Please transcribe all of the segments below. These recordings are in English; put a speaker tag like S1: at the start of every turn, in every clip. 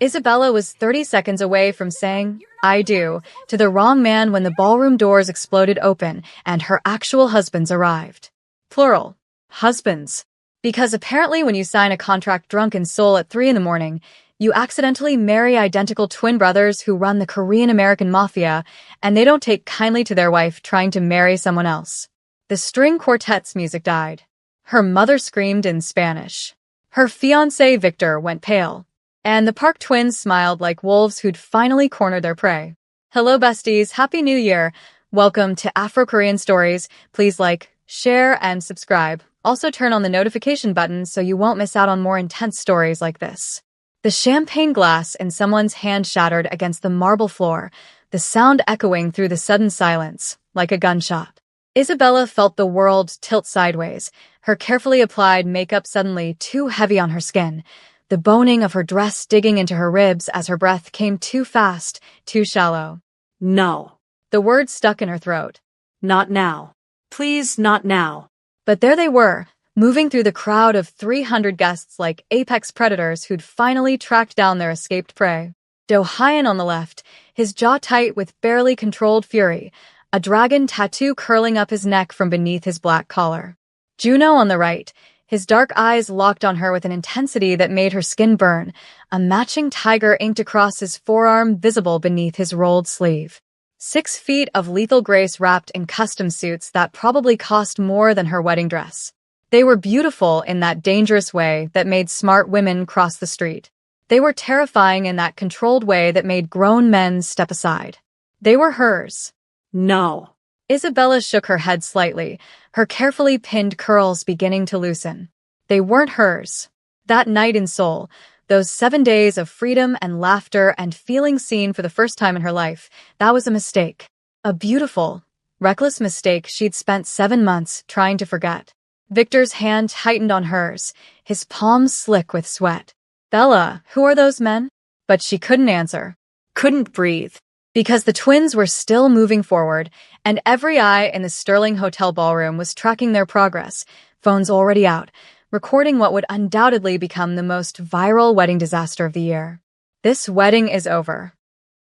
S1: Isabella was 30 seconds away from saying, "I do," to the wrong man when the ballroom doors exploded open and her actual husbands arrived. Plural. Husbands. Because apparently when you sign a contract drunk in Seoul at 3 in the morning, you accidentally marry identical twin brothers who run the Korean-American Mafia, and they don't take kindly to their wife trying to marry someone else. The string quartet's music died. Her mother screamed in Spanish. Her fiancé Victor went pale. And the Park twins smiled like wolves who'd finally cornered their prey. Hello besties, Happy New Year! Welcome to Afro-Korean Stories. Please like, share, and subscribe. Also turn on the notification button so you won't miss out on more intense stories like this. The champagne glass in someone's hand shattered against the marble floor, the sound echoing through the sudden silence, like a gunshot. Isabella felt the world tilt sideways, her carefully applied makeup suddenly too heavy on her skin, the boning of her dress digging into her ribs as her breath came too fast, too shallow.
S2: No.
S1: The words stuck in her throat.
S2: Not now. Please, not now.
S1: But there they were, moving through the crowd of 300 guests like apex predators who'd finally tracked down their escaped prey. Do Hyun on the left, his jaw tight with barely controlled fury, a dragon tattoo curling up his neck from beneath his black collar. Juno on the right, his dark eyes locked on her with an intensity that made her skin burn, a matching tiger inked across his forearm visible beneath his rolled sleeve. 6 feet of lethal grace wrapped in custom suits that probably cost more than her wedding dress. They were beautiful in that dangerous way that made smart women cross the street. They were terrifying in that controlled way that made grown men step aside. They were hers.
S2: No.
S1: Isabella shook her head slightly, her carefully pinned curls beginning to loosen. They weren't hers. That night in Seoul, those 7 days of freedom and laughter and feeling seen for the first time in her life, that was a mistake. A beautiful, reckless mistake she'd spent 7 months trying to forget. Victor's hand tightened on hers, his palms slick with sweat. "Bella, who are those men?" But she couldn't answer.
S2: Couldn't breathe.
S1: Because the twins were still moving forward, and every eye in the Sterling Hotel ballroom was tracking their progress, phones already out, recording what would undoubtedly become the most viral wedding disaster of the year. "This wedding is over."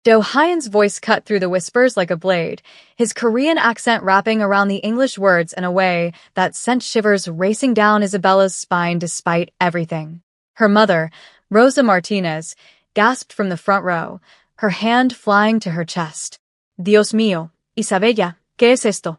S1: Do Hyun's voice cut through the whispers like a blade, his Korean accent wrapping around the English words in a way that sent shivers racing down Isabella's spine despite everything. Her mother, Rosa Martinez, gasped from the front row, her hand flying to her chest. "Dios mío, Isabella, ¿qué es esto?"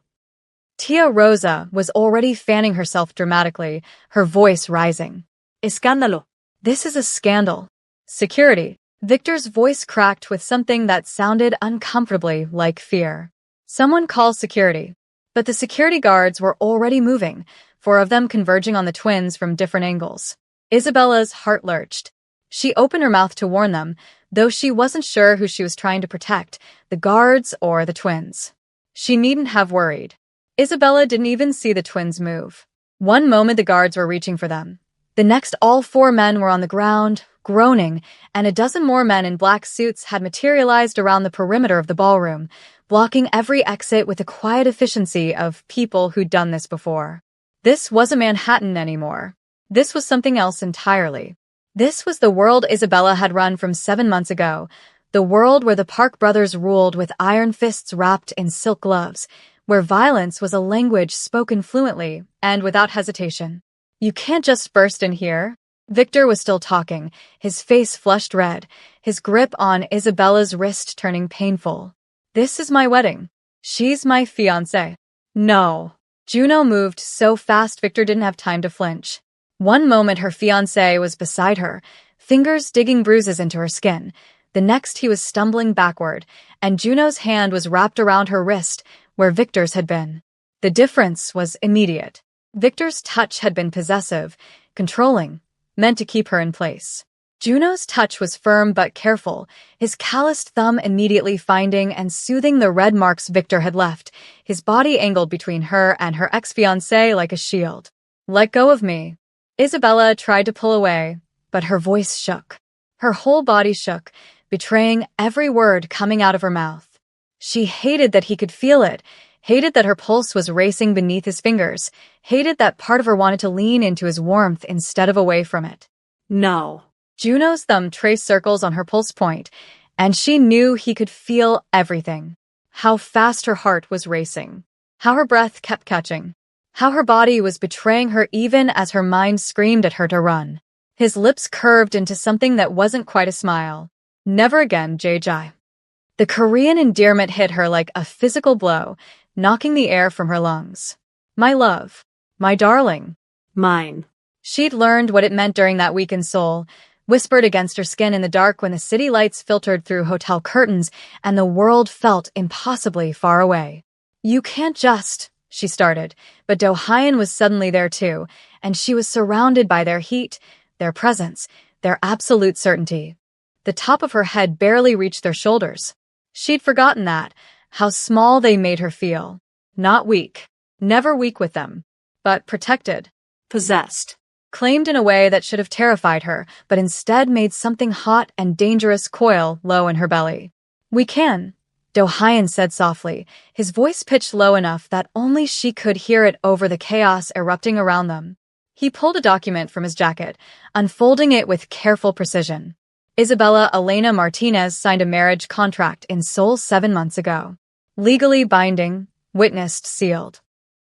S1: Tia Rosa was already fanning herself dramatically, her voice rising.
S2: Escándalo.
S1: "This is a scandal." "Security." Victor's voice cracked with something that sounded uncomfortably like fear. "Someone call security." But the security guards were already moving, 4 of them converging on the twins from different angles. Isabella's heart lurched. She opened her mouth to warn them, though she wasn't sure who she was trying to protect, the guards or the twins. She needn't have worried. Isabella didn't even see the twins move. One moment the guards were reaching for them. The next all 4 men were on the ground, groaning, and a dozen more men in black suits had materialized around the perimeter of the ballroom, blocking every exit with the quiet efficiency of people who'd done this before. This wasn't Manhattan anymore. This was something else entirely. This was the world Isabella had run from 7 months ago, the world where the Park brothers ruled with iron fists wrapped in silk gloves, where violence was a language spoken fluently and without hesitation. "You can't just burst in here." Victor was still talking, his face flushed red, his grip on Isabella's wrist turning painful. "This is my wedding. She's my fiancé." "No." Juno moved so fast Victor didn't have time to flinch. One moment her fiancé was beside her, fingers digging bruises into her skin. The next he was stumbling backward, and Juno's hand was wrapped around her wrist, where Victor's had been. The difference was immediate. Victor's touch had been possessive, controlling, meant to keep her in place. Juno's touch was firm but careful, his calloused thumb immediately finding and soothing the red marks Victor had left, his body angled between her and her ex-fiancé like a shield. "Let go of me." Isabella tried to pull away, but her voice shook. Her whole body shook, betraying every word coming out of her mouth. She hated that he could feel it, hated that her pulse was racing beneath his fingers, hated that part of her wanted to lean into his warmth instead of away from it.
S2: No.
S1: Juno's thumb traced circles on her pulse point, and she knew he could feel everything. How fast her heart was racing. How her breath kept catching. How her body was betraying her even as her mind screamed at her to run. His lips curved into something that wasn't quite a smile. Never again, Jai. The Korean endearment hit her like a physical blow, knocking the air from her lungs. My love. My darling.
S2: Mine.
S1: She'd learned what it meant during that week in Seoul, whispered against her skin in the dark when the city lights filtered through hotel curtains and the world felt impossibly far away. You can't just, she started, but Do Hyun was suddenly there too, and she was surrounded by their heat, their presence, their absolute certainty. The top of her head barely reached their shoulders. She'd forgotten that, how small they made her feel. Not weak. Never weak with them. But protected.
S2: Possessed.
S1: Claimed in a way that should have terrified her, but instead made something hot and dangerous coil low in her belly. We can, Do Hyun said softly, his voice pitched low enough that only she could hear it over the chaos erupting around them. He pulled a document from his jacket, unfolding it with careful precision. Isabella Elena Martinez signed a marriage contract in Seoul 7 months ago. Legally binding, witnessed, sealed.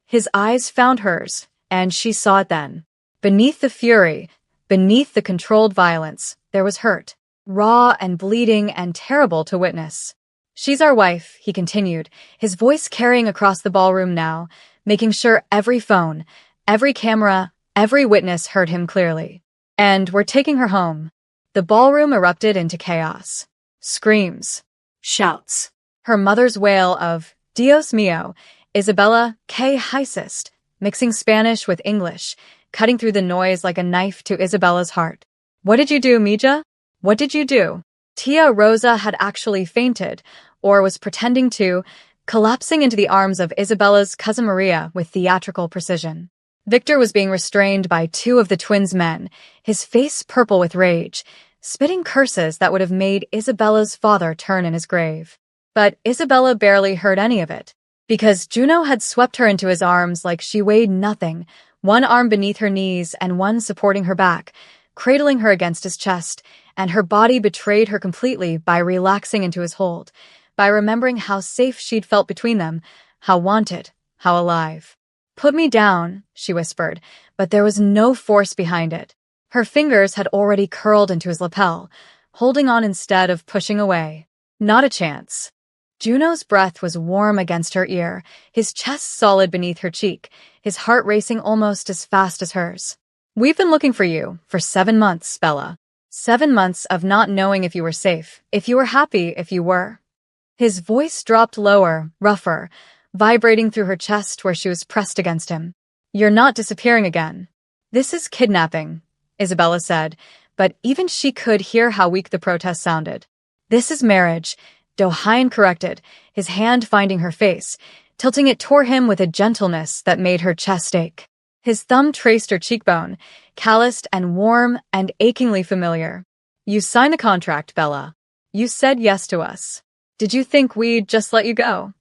S1: His eyes found hers, and she saw it then. Beneath the fury, beneath the controlled violence, there was hurt. Raw and bleeding and terrible to witness. She's our wife, he continued, his voice carrying across the ballroom now, making sure every phone, every camera, every witness heard him clearly. And we're taking her home. The ballroom erupted into chaos. Screams.
S2: Shouts.
S1: Her mother's wail of, Dios mío, Isabella, qué hiciste, mixing Spanish with English, cutting through the noise like a knife to Isabella's heart. What did you do, Mija? What did you do? Tia Rosa had actually fainted, or was pretending to, collapsing into the arms of Isabella's cousin Maria with theatrical precision. Victor was being restrained by 2 of the twins' men, his face purple with rage, spitting curses that would have made Isabella's father turn in his grave. But Isabella barely heard any of it, because Juno had swept her into his arms like she weighed nothing, one arm beneath her knees and one supporting her back, cradling her against his chest, and her body betrayed her completely by relaxing into his hold, by remembering how safe she'd felt between them, how wanted, how alive. Put me down, she whispered, but there was no force behind it. Her fingers had already curled into his lapel, holding on instead of pushing away. Not a chance. Juno's breath was warm against her ear, his chest solid beneath her cheek, his heart racing almost as fast as hers. We've been looking for you for 7 months, Bella. 7 months of not knowing if you were safe, if you were happy, if you were. His voice dropped lower, rougher, vibrating through her chest where she was pressed against him. You're not disappearing again. This is kidnapping, Isabella said, but even she could hear how weak the protest sounded. This is marriage, Do Hyun corrected, his hand finding her face, tilting it toward him with a gentleness that made her chest ache. His thumb traced her cheekbone, calloused and warm and achingly familiar. You signed the contract, Bella. You said yes to us. Did you think we'd just let you go?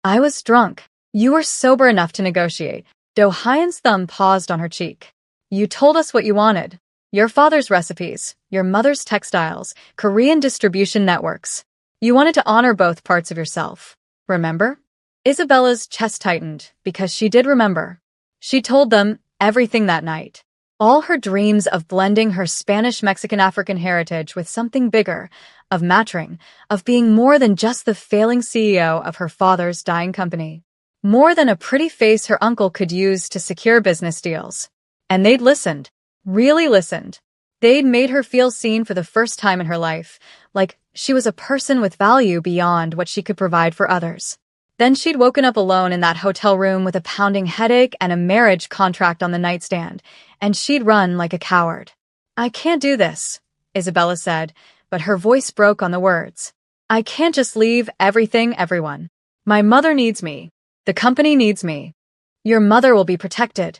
S1: I was drunk. You were sober enough to negotiate. Do Hyun's thumb paused on her cheek. You told us what you wanted. Your father's recipes, your mother's textiles, Korean distribution networks. You wanted to honor both parts of yourself. Remember? Isabella's chest tightened because she did remember. She told them everything that night. All her dreams of blending her Spanish-Mexican-African heritage with something bigger, of matching, of being more than just the failing CEO of her father's dying company. More than a pretty face her uncle could use to secure business deals. And they'd listened. Really listened. They'd made her feel seen for the first time in her life, like she was a person with value beyond what she could provide for others. Then she'd woken up alone in that hotel room with a pounding headache and a marriage contract on the nightstand, and she'd run like a coward. I can't do this, Isabella said, but her voice broke on the words. I can't just leave everything, everyone. My mother needs me. The company needs me. Your mother will be protected,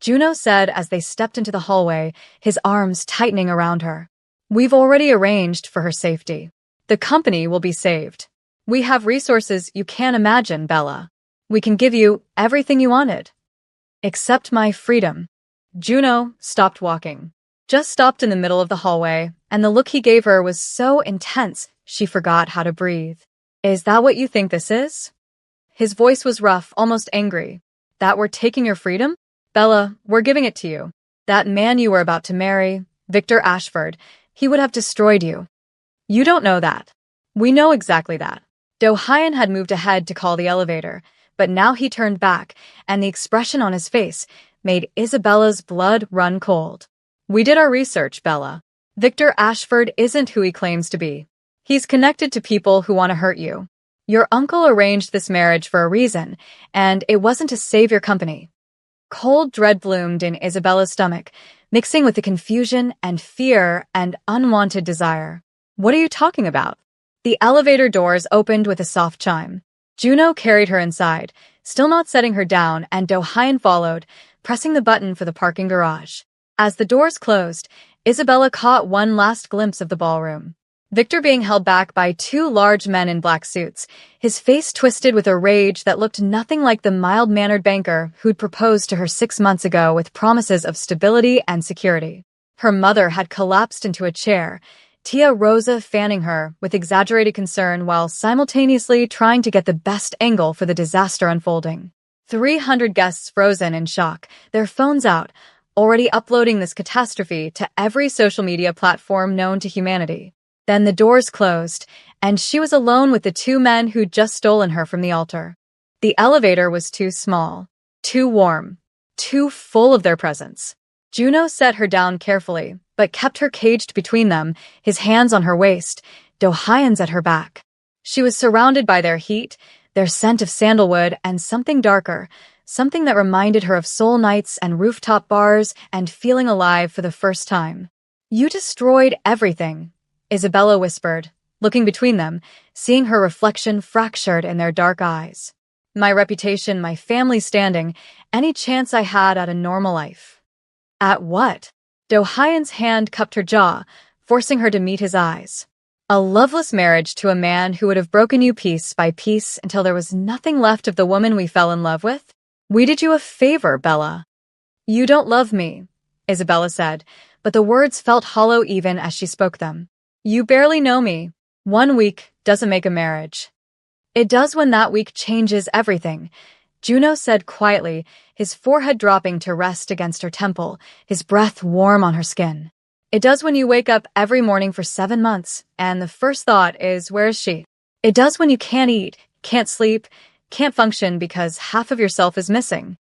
S1: Juno said as they stepped into the hallway, his arms tightening around her. We've already arranged for her safety. The company will be saved. We have resources you can't imagine, Bella. We can give you everything you wanted. Except my freedom. Juno stopped walking. just stopped in the middle of the hallway, and the look he gave her was so intense she forgot how to breathe. Is that what you think this is? His voice was rough, almost angry. That we're taking your freedom? Bella, we're giving it to you. That man you were about to marry, Victor Ashford, he would have destroyed you. You don't know that. We know exactly that. Do-hyun had moved ahead to call the elevator, but now he turned back, and the expression on his face made Isabella's blood run cold. We did our research, Bella. Victor Ashford isn't who he claims to be. He's connected to people who want to hurt you. Your uncle arranged this marriage for a reason, and it wasn't to save your company. Cold dread bloomed in Isabella's stomach, mixing with the confusion and fear and unwanted desire. What are you talking about? The elevator doors opened with a soft chime. Juno carried her inside, still not setting her down, and Do-hyun followed, pressing the button for the parking garage. As the doors closed, Isabella caught one last glimpse of the ballroom. Victor being held back by two large men in black suits, his face twisted with a rage that looked nothing like the mild-mannered banker who'd proposed to her 6 months ago with promises of stability and security. Her mother had collapsed into a chair, Tia Rosa fanning her with exaggerated concern while simultaneously trying to get the best angle for the disaster unfolding. 300 guests frozen in shock, their phones out, already uploading this catastrophe to every social media platform known to humanity. Then the doors closed, and she was alone with the two men who'd just stolen her from the altar. The elevator was too small, too warm, too full of their presence. Juno set her down carefully, but kept her caged between them, his hands on her waist, Do-hyun's at her back. She was surrounded by their heat, their scent of sandalwood, and something darker, something that reminded her of soul nights and rooftop bars and feeling alive for the first time. You destroyed everything, Isabella whispered, looking between them, seeing her reflection fractured in their dark eyes. My reputation, my family standing, any chance I had at a normal life. At what? Do-hyun's hand cupped her jaw, forcing her to meet his eyes. A loveless marriage to a man who would have broken you piece by piece until there was nothing left of the woman we fell in love with? We did you a favor, Bella. You don't love me, Isabella said, but the words felt hollow even as she spoke them. You barely know me. 1 week doesn't make a marriage. It does when that week changes everything, Juno said quietly, his forehead dropping to rest against her temple, his breath warm on her skin. It does when you wake up every morning for 7 months, and the first thought is, where is she? It does when you can't eat, can't sleep, can't function because half of yourself is missing.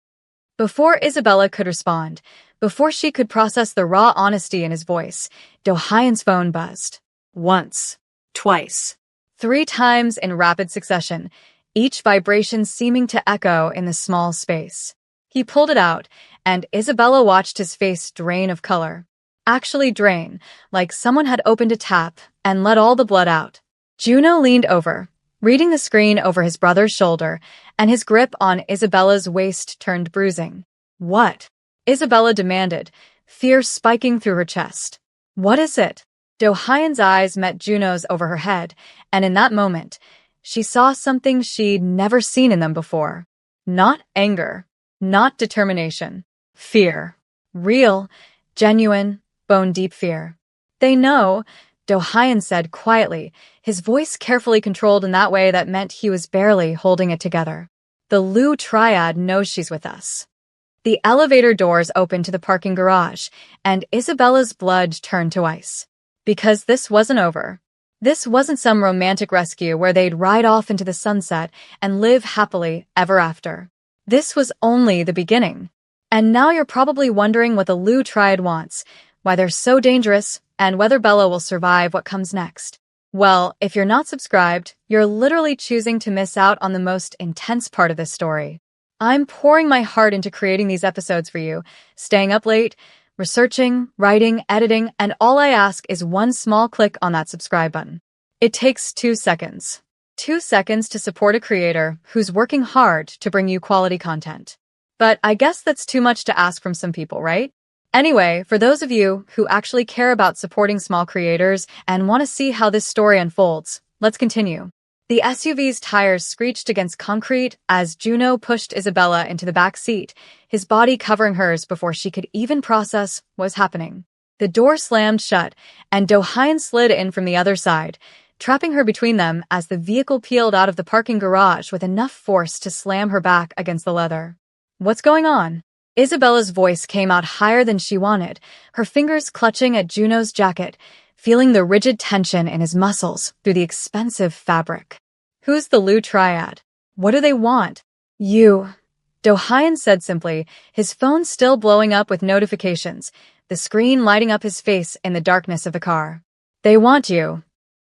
S1: Before Isabella could respond, before she could process the raw honesty in his voice, Do-hyun's phone buzzed. Once.
S2: Twice.
S1: 3 times in rapid succession, each vibration seeming to echo in the small space. He pulled it out, and Isabella watched his face drain of color. Actually drain, like someone had opened a tap and let all the blood out. Juno leaned over, reading the screen over his brother's shoulder, and his grip on Isabella's waist turned bruising. What? Isabella demanded, fear spiking through her chest. What is it? Do-hyun's eyes met Juno's over her head, and in that moment, she saw something she'd never seen in them before. Not anger, not determination. Fear. Real, genuine, bone-deep fear. They know, Do-hyun said quietly, his voice carefully controlled in that way that meant he was barely holding it together. The Lu Triad knows she's with us. The elevator doors opened to the parking garage, and Isabella's blood turned to ice. Because this wasn't over. This wasn't some romantic rescue where they'd ride off into the sunset and live happily ever after. This was only the beginning. And now you're probably wondering what the Lu Triad wants, why they're so dangerous, and whether Bella will survive what comes next. Well, if you're not subscribed, you're literally choosing to miss out on the most intense part of this story. I'm pouring my heart into creating these episodes for you, staying up late, researching, writing, editing, and all I ask is one small click on that subscribe button. It takes 2 seconds. 2 seconds to support a creator who's working hard to bring you quality content. But I guess that's too much to ask from some people, right? Anyway, for those of you who actually care about supporting small creators and want to see how this story unfolds, let's continue. The SUV's tires screeched against concrete as Juno pushed Isabella into the back seat, his body covering hers before she could even process what was happening. The door slammed shut, and Do-hyun slid in from the other side, trapping her between them as the vehicle peeled out of the parking garage with enough force to slam her back against the leather. "What's going on?" Isabella's voice came out higher than she wanted, her fingers clutching at Juno's jacket, feeling the rigid tension in his muscles through the expensive fabric. "Who's the Lu Triad? What do they want?" "You," Do-hyun said simply, his phone still blowing up with notifications, the screen lighting up his face in the darkness of the car. "They want you."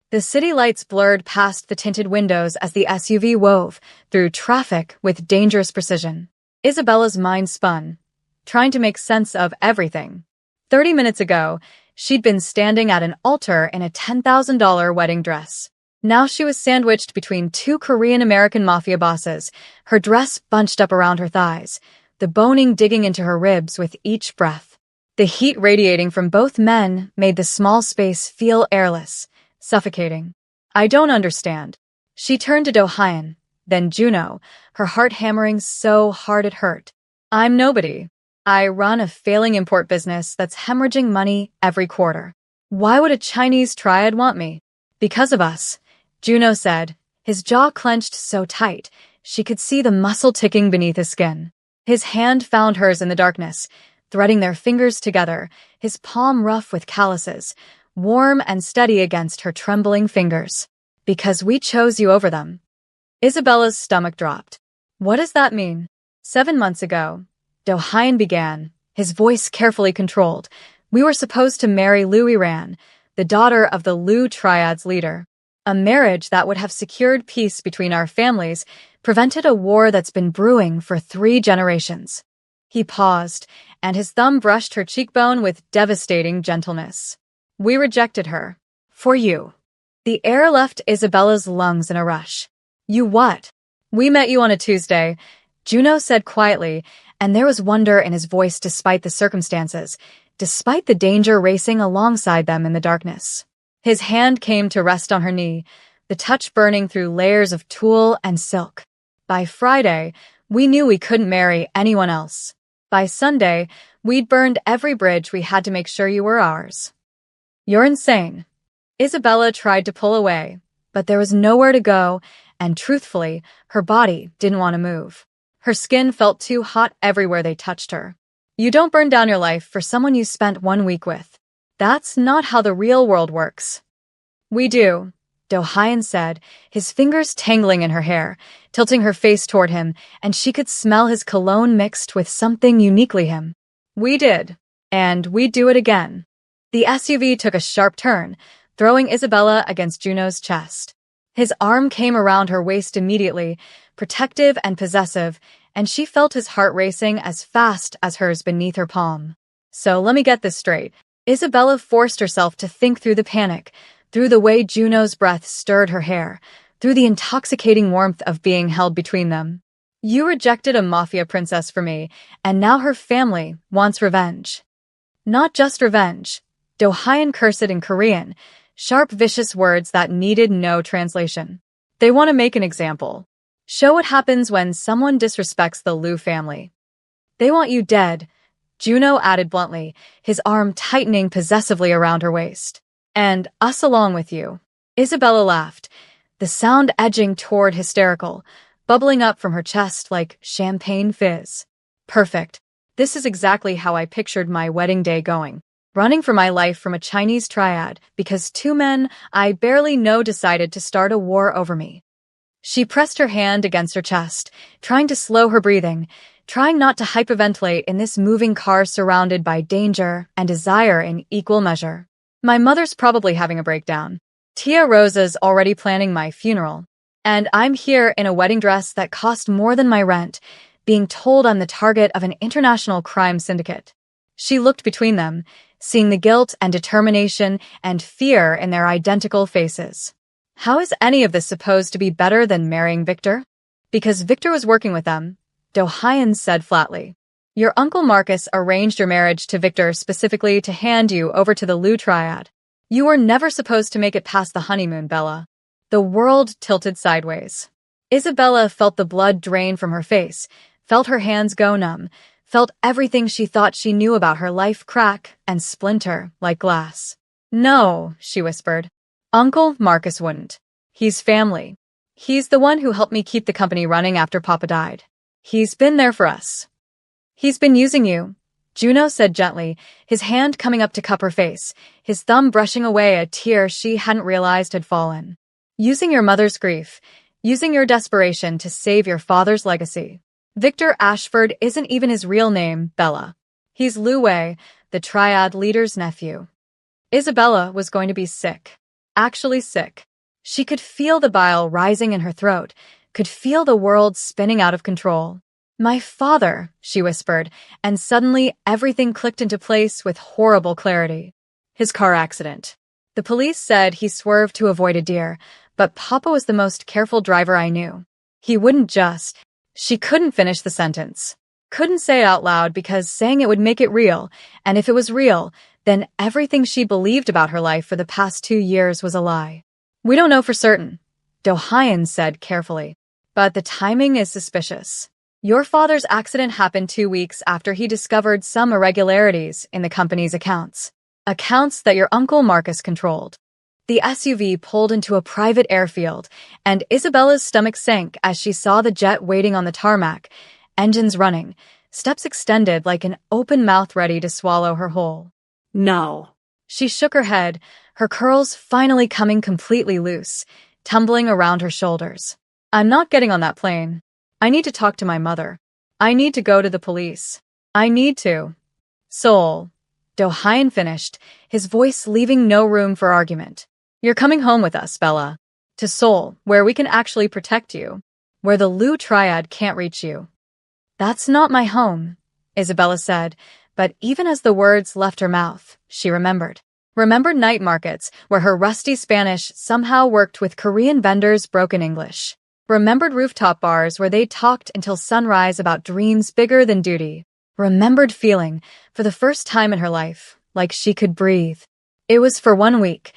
S1: The city lights blurred past the tinted windows as the SUV wove through traffic with dangerous precision. Isabella's mind spun, trying to make sense of everything. 30 minutes ago, she'd been standing at an altar in a $10,000 wedding dress. Now she was sandwiched between two Korean-American mafia bosses, her dress bunched up around her thighs, the boning digging into her ribs with each breath. The heat radiating from both men made the small space feel airless, suffocating. "I don't understand." She turned to Do-hyun, then Juno, her heart hammering so hard it hurt. "I'm nobody. I run a failing import business that's hemorrhaging money every quarter. Why would a Chinese triad want me?" "Because of us," Juno said, his jaw clenched so tight she could see the muscle ticking beneath his skin. His hand found hers in the darkness, threading their fingers together, his palm rough with calluses, warm and steady against her trembling fingers. "Because we chose you over them." Isabella's stomach dropped. "What does that mean?" 7 months ago, Do-hyun began, his voice carefully controlled. "We were supposed to marry Lu Iran, the daughter of the Lu Triad's leader. A marriage that would have secured peace between our families, prevented a war that's been brewing for 3 generations. He paused, and his thumb brushed her cheekbone with devastating gentleness. "We rejected her. For you." The air left Isabella's lungs in a rush. "You what?" "We met you on a Tuesday," Juno said quietly, and there was wonder in his voice despite the circumstances, despite the danger racing alongside them in the darkness. His hand came to rest on her knee, the touch burning through layers of tulle and silk. "By Friday, we knew we couldn't marry anyone else. By Sunday, we'd burned every bridge we had to make sure you were ours." "You're insane." Isabella tried to pull away, but there was nowhere to go, and truthfully, her body didn't want to move. Her skin felt too hot everywhere they touched her. "You don't burn down your life for someone you spent 1 week with. That's not how the real world works." "We do," Do-hyun said, his fingers tangling in her hair, tilting her face toward him, and she could smell his cologne mixed with something uniquely him. "We did. And we'd do it again." The SUV took a sharp turn, throwing Isabella against Juno's chest. His arm came around her waist immediately, protective and possessive, and she felt his heart racing as fast as hers beneath her palm. "So let me get this straight." Isabella forced herself to think through the panic, through the way Juno's breath stirred her hair, through the intoxicating warmth of being held between them. "You rejected a mafia princess for me, and now her family wants revenge." "Not just revenge." Do-hyun cursed in Korean, sharp, vicious words that needed no translation. "They want to make an example. Show what happens when someone disrespects the Lu family. They want you dead," Juno added bluntly, his arm tightening possessively around her waist. "And us along with you." Isabella laughed, the sound edging toward hysterical, bubbling up from her chest like champagne fizz. "Perfect. This is exactly how I pictured my wedding day going. Running for my life from a Chinese triad because 2 men I barely know decided to start a war over me." She pressed her hand against her chest, trying to slow her breathing, trying not to hyperventilate in this moving car surrounded by danger and desire in equal measure. "My mother's probably having a breakdown. Tia Rosa's already planning my funeral. And I'm here in a wedding dress that cost more than my rent, being told I'm the target of an international crime syndicate." She looked between them, seeing the guilt and determination and fear in their identical faces. How is any of this supposed to be better than marrying Victor? "Because Victor was working with them," Do-hyun said flatly. "Your Uncle Marcus arranged your marriage to Victor specifically to hand you over to the Lu Triad. You were never supposed to make it past the honeymoon, Bella." The world tilted sideways. Isabella felt the blood drain from her face, felt her hands go numb, felt everything she thought she knew about her life crack and splinter like glass. "No," she whispered. "Uncle Marcus wouldn't. He's family. He's the one who helped me keep the company running after Papa died. He's been there for us." "He's been using you," Juno said gently, his hand coming up to cup her face, his thumb brushing away a tear she hadn't realized had fallen. "Using your mother's grief, using your desperation to save your father's legacy. Victor Ashford isn't even his real name, Bella. He's Lu Wei, the Triad leader's nephew." Isabella was going to be sick. Actually sick. She could feel the bile rising in her throat, could feel the world spinning out of control. "My father," she whispered, and suddenly everything clicked into place with horrible clarity. "His car accident. The police said he swerved to avoid a deer, but Papa was the most careful driver I knew. He wouldn't just—" She couldn't finish the sentence. Couldn't say it out loud because saying it would make it real, and if it was real, then everything she believed about her life for the past 2 years was a lie. "We don't know for certain," Do-hyun said carefully, "but the timing is suspicious. Your father's accident happened 2 weeks after he discovered some irregularities in the company's accounts. Accounts that your uncle Marcus controlled." The SUV pulled into a private airfield, and Isabella's stomach sank as she saw the jet waiting on the tarmac, engines running, steps extended like an open mouth ready to swallow her whole.
S2: No.
S1: She shook her head, her curls finally coming completely loose, tumbling around her shoulders. "I'm not getting on that plane. I need to talk to my mother. I need to go to the police. I need to." "Seoul," Do-hyun finished, his voice leaving no room for argument. "You're coming home with us, Bella. To Seoul, where we can actually protect you. Where the Lu Triad can't reach you." "That's not my home," Isabella said, but even as the words left her mouth, she remembered. Remembered night markets where her rusty Spanish somehow worked with Korean vendors' broken English. Remembered rooftop bars where they talked until sunrise about dreams bigger than duty. Remembered feeling, for the first time in her life, like she could breathe. "It was for 1 week,"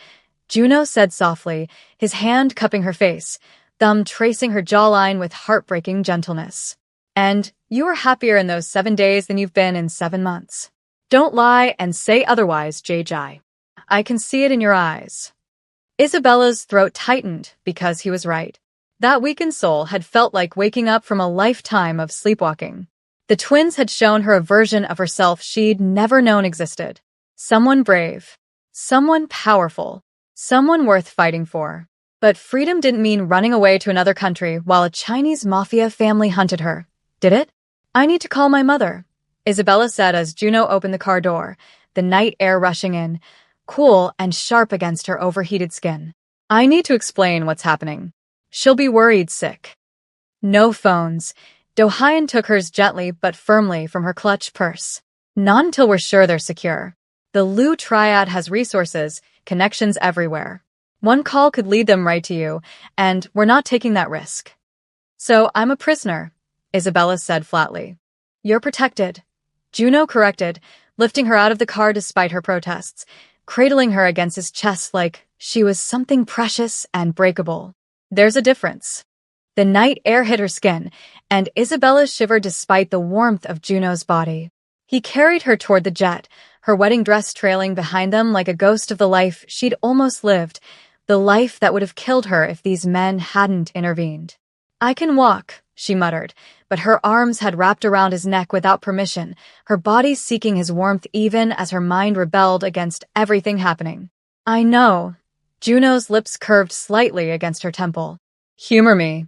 S1: Juno said softly, his hand cupping her face, thumb tracing her jawline with heartbreaking gentleness. "And you were happier in those 7 days than you've been in 7 months. Don't lie and say otherwise, JJ. I can see it in your eyes." Isabella's throat tightened because he was right. That week in Seoul had felt like waking up from a lifetime of sleepwalking. The twins had shown her a version of herself she'd never known existed. Someone brave. Someone powerful. Someone worth fighting for. But freedom didn't mean running away to another country while a Chinese Mafia family hunted her, did it? "I need to call my mother," Isabella said as Juno opened the car door, the night air rushing in, cool and sharp against her overheated skin. "I need to explain what's happening. She'll be worried sick." No phones. Do-hyun took hers gently but firmly from her clutch purse. "Not until we're sure they're secure. The Lu Triad has resources, connections everywhere. One call could lead them right to you, and we're not taking that risk." "So I'm a prisoner," Isabella said flatly. "You're protected," Juno corrected, lifting her out of the car despite her protests, cradling her against his chest like she was something precious and breakable. "There's a difference." The night air hit her skin, and Isabella shivered despite the warmth of Juno's body. He carried her toward the jet, her wedding dress trailing behind them like a ghost of the life she'd almost lived, the life that would have killed her if these men hadn't intervened. "I can walk," she muttered, but her arms had wrapped around his neck without permission, her body seeking his warmth even as her mind rebelled against everything happening. "I know." Juno's lips curved slightly against her temple. "Humor me."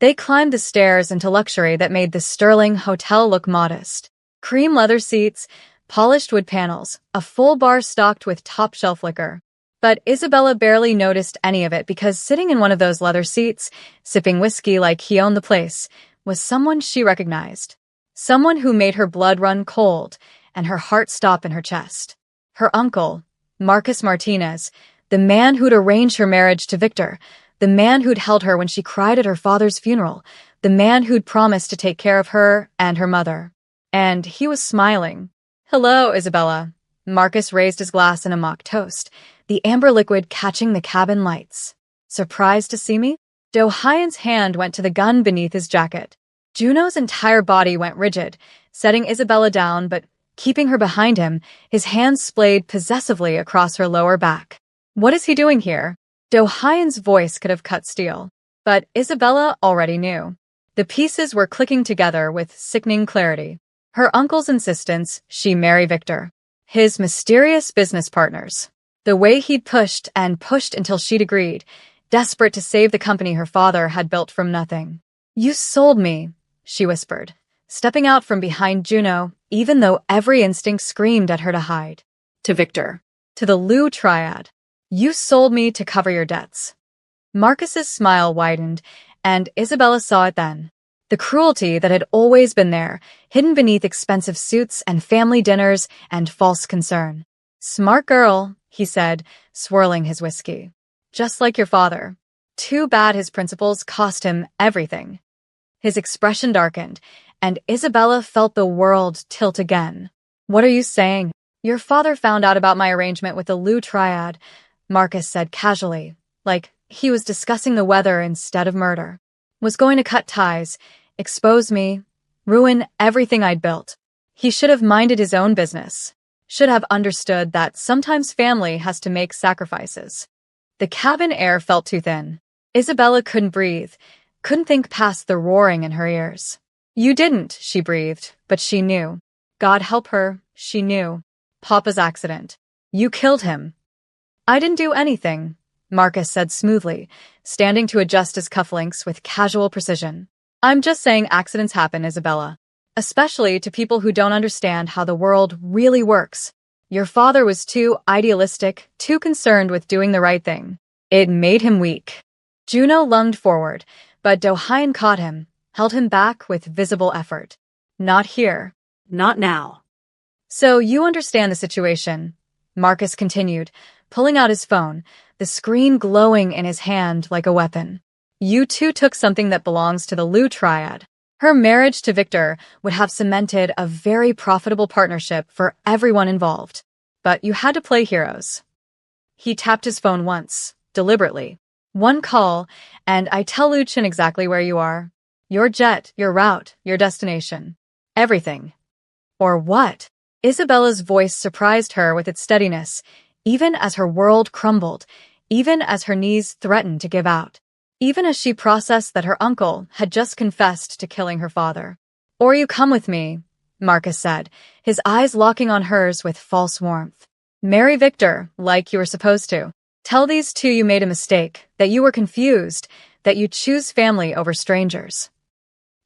S1: They climbed the stairs into luxury that made the Sterling hotel look modest. Cream leather seats, polished wood panels, a full bar stocked with top-shelf liquor. But Isabella barely noticed any of it because sitting in one of those leather seats, sipping whiskey like he owned the place, was someone she recognized. Someone who made her blood run cold and her heart stop in her chest. Her uncle, Marcus Martinez, the man who'd arranged her marriage to Victor, the man who'd held her when she cried at her father's funeral, the man who'd promised to take care of her and her mother. And he was smiling. "Hello, Isabella." Marcus raised his glass in a mock toast, the amber liquid catching the cabin lights. "Surprised to see me?" Do-hyun's hand went to the gun beneath his jacket. Juno's entire body went rigid, setting Isabella down but keeping her behind him, his hands splayed possessively across her lower back. What is he doing here? Do-Hyun's voice could have cut steel. But Isabella already knew. The pieces were clicking together with sickening clarity. Her uncle's insistence she marry Victor. His mysterious business partners. The way he'd pushed and pushed until she'd agreed, desperate to save the company her father had built from nothing. You sold me, she whispered, stepping out from behind Juno, even though every instinct screamed at her to hide.
S2: To Victor.
S1: To the Liu triad. You sold me to cover your debts. Marcus's smile widened, and Isabella saw it then. The cruelty that had always been there, hidden beneath expensive suits and family dinners and false concern. Smart girl, he said, swirling his whiskey. Just like your father. Too bad his principles cost him everything. His expression darkened, and Isabella felt the world tilt again. What are you saying? Your father found out about my arrangement with the Liu triad, Marcus said casually, like he was discussing the weather instead of murder. Was going to cut ties, expose me, ruin everything I'd built. He should have minded his own business. Should have understood that sometimes family has to make sacrifices. The cabin air felt too thin. Isabella couldn't breathe, couldn't think past the roaring in her ears. You didn't, she breathed, but she knew. God help her, she knew. Papa's accident. You killed him. I didn't do anything, Marcus said smoothly, standing to adjust his cufflinks with casual precision. I'm just saying accidents happen, Isabella. Especially to people who don't understand how the world really works. Your father was too idealistic, too concerned with doing the right thing. It made him weak. Juno lunged forward, but Do-Hyun caught him, held him back with visible effort. Not here.
S2: Not now.
S1: So you understand the situation, Marcus continued, pulling out his phone, the screen glowing in his hand like a weapon. You two took something that belongs to the Liu triad. Her marriage to Victor would have cemented a very profitable partnership for everyone involved. But you had to play heroes. He tapped his phone once, deliberately. One call, and I tell Luchin exactly where you are. Your jet, your route, your destination. Everything. Or what? Isabella's voice surprised her with its steadiness, even as her world crumbled, even as her knees threatened to give out. Even as she processed that her uncle had just confessed to killing her father. Or you come with me, Marcus said, his eyes locking on hers with false warmth. Marry Victor, like you were supposed to. Tell these two you made a mistake, that you were confused, that you choose family over strangers.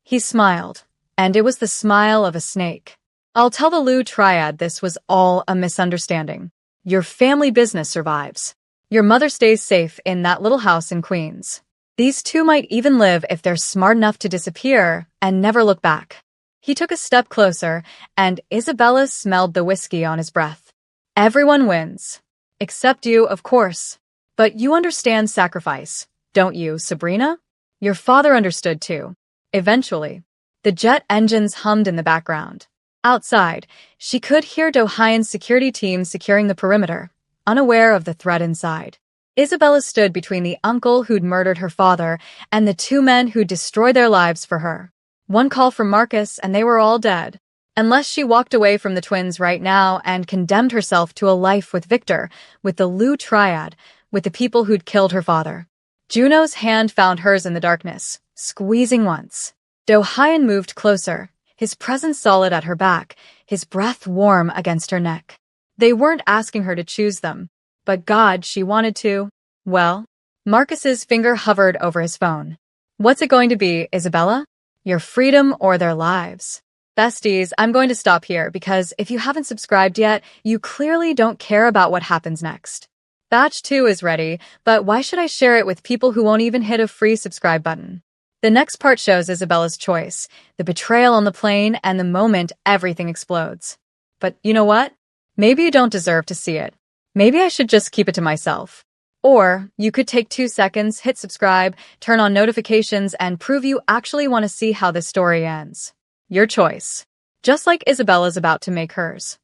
S1: He smiled, and it was the smile of a snake. I'll tell the Liu triad this was all a misunderstanding. Your family business survives. Your mother stays safe in that little house in Queens. These two might even live if they're smart enough to disappear and never look back. He took a step closer, and Isabella smelled the whiskey on his breath. Everyone wins. Except you, of course. But you understand sacrifice, don't you, Sabrina? Your father understood too. Eventually. The jet engines hummed in the background. Outside, she could hear Do-Hyun's security team securing the perimeter, unaware of the threat inside. Isabella stood between the uncle who'd murdered her father and the two men who'd destroyed their lives for her. One call from Marcus and they were all dead. Unless she walked away from the twins right now and condemned herself to a life with Victor, with the Liu triad, with the people who'd killed her father. Juno's hand found hers in the darkness, squeezing once. Do-Hyun moved closer, his presence solid at her back, his breath warm against her neck. They weren't asking her to choose them. But God, she wanted to. Well, Marcus's finger hovered over his phone. What's it going to be, Isabella? Your freedom or their lives? Besties, I'm going to stop here because if you haven't subscribed yet, you clearly don't care about what happens next. Batch 2 is ready, but why should I share it with people who won't even hit a free subscribe button? The next part shows Isabella's choice, the betrayal on the plane, and the moment everything explodes. But you know what? Maybe you don't deserve to see it. Maybe I should just keep it to myself. Or you could take 2 seconds, hit subscribe, turn on notifications, and prove you actually want to see how this story ends. Your choice. Just like Isabella's about to make hers.